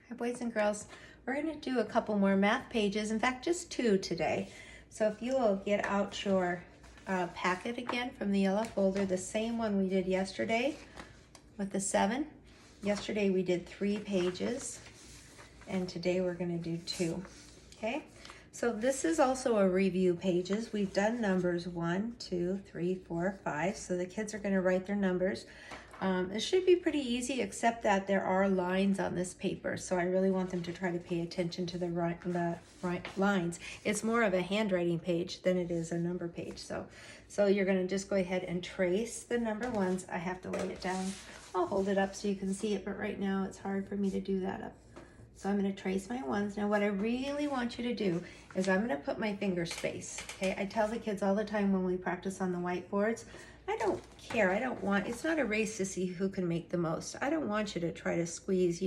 Hi, boys and girls. We're going to do a couple more math pages. In fact, just two today. So if you will get out your packet again from the yellow folder, the same one we did yesterday with the 7. Yesterday we did 3 pages, and today we're going to do 2. Okay? So this is also a review pages. We've done numbers 1, 2, 3, 4, 5. So the kids are going to write their numbers. It should be pretty easy, except that there are lines on this paper, so I really want them to try to pay attention to the right lines. It's more of a handwriting page than it is a number page. So you're going to just go ahead and trace the number ones. I have to lay it down. I'll hold it up so you can see it, but right now it's hard for me to do that up. So I'm going to trace my ones. Now what I really want you to do is I'm going to put my finger space. Okay, I tell the kids all the time when we practice on the whiteboards, I don't care. It's not a race to see who can make the most. I don't want you to try to squeeze,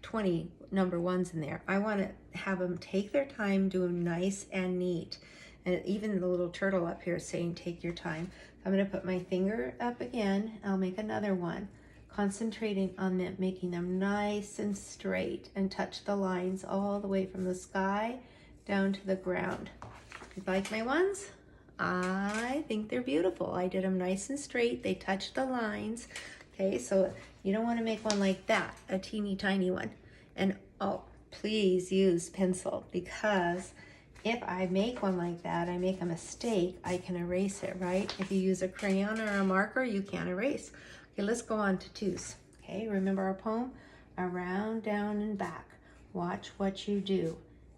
20 number ones in there. I want to have them take their time, do them nice and neat. And even the little turtle up here is saying, take your time. I'm going to put my finger up again. I'll make another one, concentrating on them, making them nice and straight, and touch the lines all the way from the sky down to the ground. You like my ones? I think they're beautiful. I did them nice and straight. They touched the lines. Okay, so you don't want to make one like that, a teeny tiny one. And oh, please use pencil, because if I make one like that, I make a mistake, I can erase it, right? If you use a crayon or a marker, you can't erase. Okay, let's go on to 2s. Okay, remember our poem? Around, down, and back. Watch what you do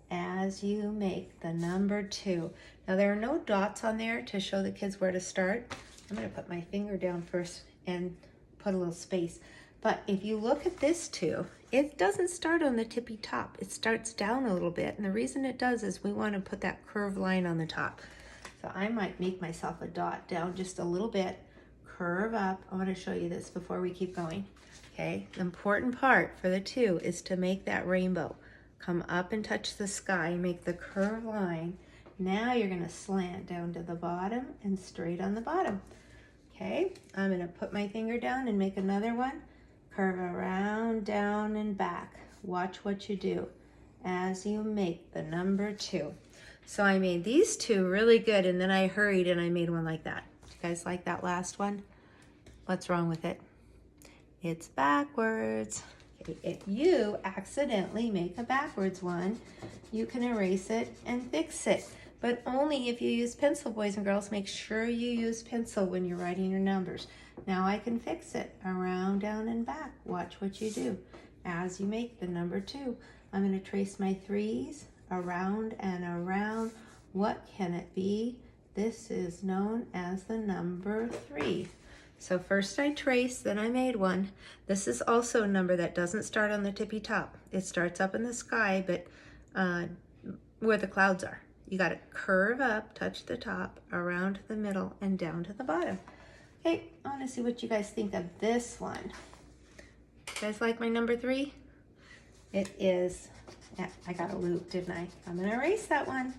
as you make the number 2. Now there are no dots on there to show the kids where to start. I'm going to put my finger down first and put a little space. But if you look at this 2, it doesn't start on the tippy top. It starts down a little bit, and the reason it does is we want to put that curved line on the top. So I might make myself a dot down just a little bit, curve up. I want to show you this before we keep going. Okay, the important part for the 2 is to make that rainbow. Come up and touch the sky, make the curved line. Now you're going to slant down to the bottom and straight on the bottom. Okay, I'm going to put my finger down and make another one. Curve around, down, and back. Watch what you do as you make the number 2. So I made these 2 really good, and then I hurried and I made one like that. You guys like that last one? What's wrong with it? It's backwards. If you accidentally make a backwards one, you can erase it and fix it. But only if you use pencil, boys and girls. Make sure you use pencil when you're writing your numbers. Now I can fix it. Around, down, and back. Watch what you do as you make the number 2. I'm going to trace my 3s around and around. What can it be? This is known as the number 3. So first I traced, then I made one. This is also a number that doesn't start on the tippy top. It starts up in the sky, but where the clouds are. You got to curve up, touch the top, around to the middle, and down to the bottom. Okay, I want to see what you guys think of this one. You guys like my number 3? It is, yeah, I got a loop, didn't I? I'm going to erase that one.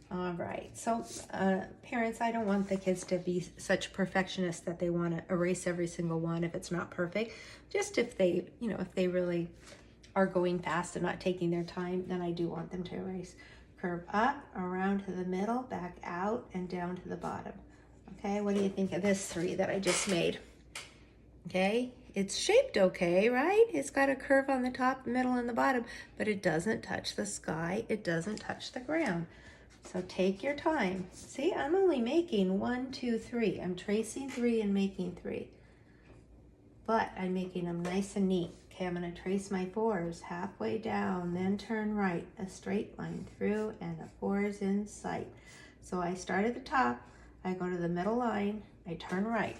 All right, so parents, I don't want the kids to be such perfectionists that they want to erase every single one if it's not perfect. Just if they, if they really are going fast and not taking their time, then I do want them to erase. Curve up, around to the middle, back out, and down to the bottom. Okay, what do you think of this 3 that I just made? Okay, it's shaped okay, right? It's got a curve on the top, middle, and the bottom, but it doesn't touch the sky. It doesn't touch the ground. So take your time. See, I'm only making 1, 2, 3. I'm tracing 3 and making 3. But I'm making them nice and neat. Okay, I'm going to trace my 4s halfway down, then turn right, a straight line through, and a 4 is in sight. So I start at the top, I go to the middle line, I turn right.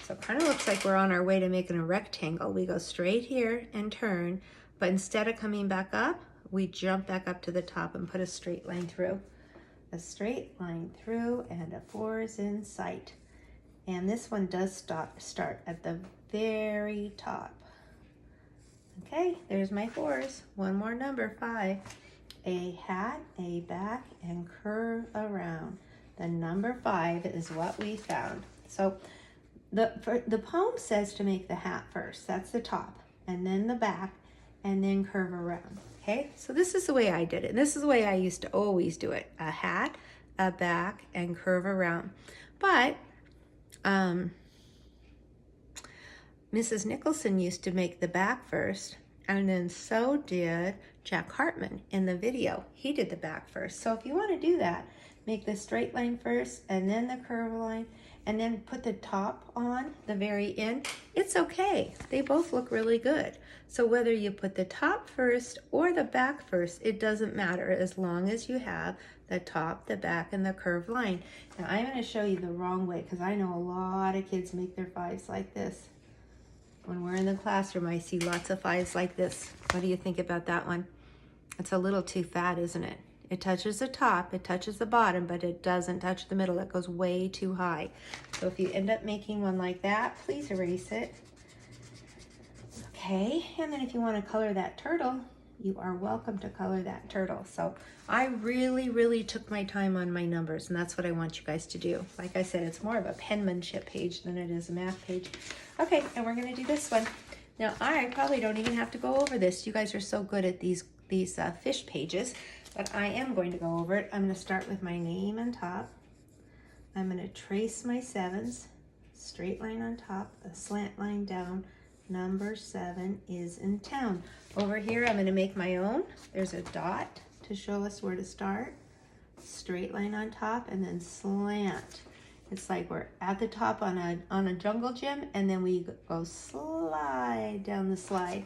So it kind of looks like we're on our way to making a rectangle. We go straight here and turn, but instead of coming back up, we jump back up to the top and put a straight line through. A straight line through, and a 4 is in sight. And this one does start at the very top. Okay, there's my 4s. One more number, 5. A hat, a back, and curve around. The number 5 is what we found. So the poem says to make the hat first. That's the top. And then the back, and then curve around. Okay, so this is the way I did it. And this is the way I used to always do it. A hat, a back, and curve around. But Mrs. Nicholson used to make the back first, and then so did Jack Hartman in the video. He did the back first. So if you want to do that, make the straight line first, and then the curve line, and then put the top on the very end. It's okay. They both look really good. So whether you put the top first or the back first, it doesn't matter as long as you have the top, the back, and the curved line. Now I'm going to show you the wrong way because I know a lot of kids make their fives like this. When we're in the classroom, I see lots of fives like this. What do you think about that one? It's a little too fat, isn't it? It touches the top, it touches the bottom, but it doesn't touch the middle. It goes way too high. So if you end up making one like that, please erase it. Okay, and then if you want to color that turtle, you are welcome to color that turtle. So I really took my time on my numbers, and that's what I want you guys to do. Like I said, it's more of a penmanship page than it is a math page. Okay, and we're going to do this one. Now, I probably don't even have to go over this. You guys are so good at these fish pages, but I am going to go over it. I'm going to start with my name on top. I'm going to trace my sevens, straight line on top, a slant line down. Number 7 is in town. Over here, I'm going to make my own. There's a dot to show us where to start. Straight line on top, and then slant. It's like we're at the top on a jungle gym, and then we go slide down the slide.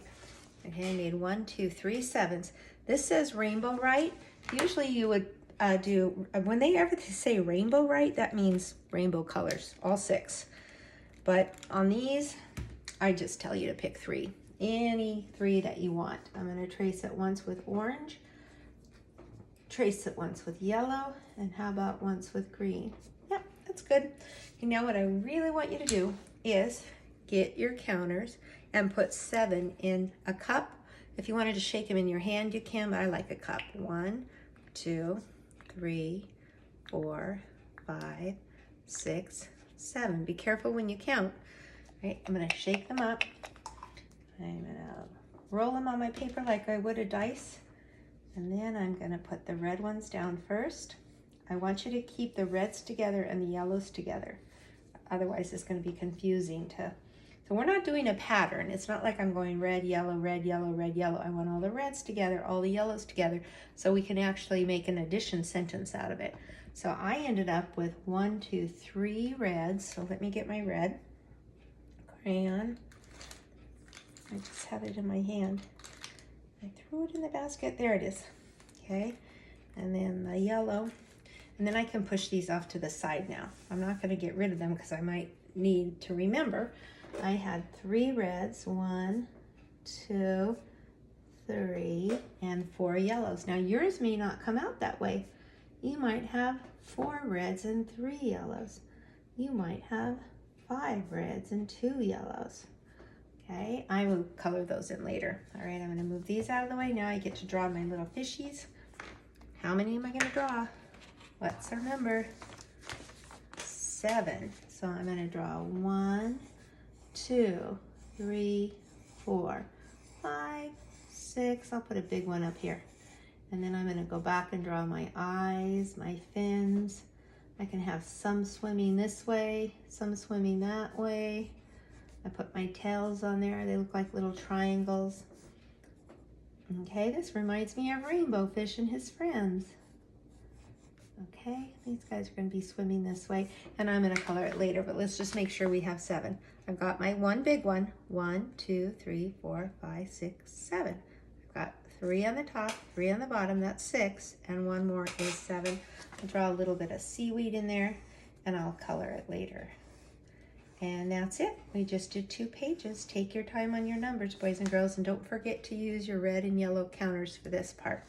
Okay, I made 1, 2, 3 sevens. This says rainbow right. Usually you would do, when they ever say rainbow right, that means rainbow colors, all 6. But on these, I just tell you to pick 3. Any 3 that you want. I'm going to trace it once with orange, trace it once with yellow, and how about once with green? Yep, that's good. You know what I really want you to do is get your counters and put 7 in a cup. If you wanted to shake them in your hand, you can, but I like a cup. 1, 2, 3, 4, 5, 6, 7. Be careful when you count. Right, I'm going to shake them up. I'm going to roll them on my paper like I would a dice. And then I'm going to put the red ones down first. I want you to keep the reds together and the yellows together. Otherwise, it's going to be confusing to... So we're not doing a pattern. It's not like I'm going red, yellow, red, yellow, red, yellow. I want all the reds together, all the yellows together, so we can actually make an addition sentence out of it. So I ended up with 1, 2, 3 reds. So let me get my red crayon. I just have it in my hand. I threw it in the basket. There it is. Okay. And then the yellow. And then I can push these off to the side now. I'm not going to get rid of them because I might need to remember. I had 3 reds, 1, 2, 3, and 4 yellows. Now yours may not come out that way. You might have 4 reds and 3 yellows. You might have 5 reds and 2 yellows. Okay, I will color those in later. All right, I'm going to move these out of the way. Now I get to draw my little fishies. How many am I going to draw? What's our number? 7. So I'm going to draw 1, 2, 3, 4, 5, 6. I'll put a big one up here. And then I'm going to go back and draw my eyes, my fins. I can have some swimming this way, some swimming that way. I put my tails on there. They look like little triangles. Okay, this reminds me of Rainbow Fish and his friends. Okay, these guys are going to be swimming this way, and I'm going to color it later, but let's just make sure we have 7. I've got my one big one. 1, 2, 3, 4, 5, 6, 7. I've got 3 on the top, 3 on the bottom, that's 6, and 1 more is 7. I'll draw a little bit of seaweed in there, and I'll color it later. And that's it. We just did 2 pages. Take your time on your numbers, boys and girls, and don't forget to use your red and yellow counters for this part.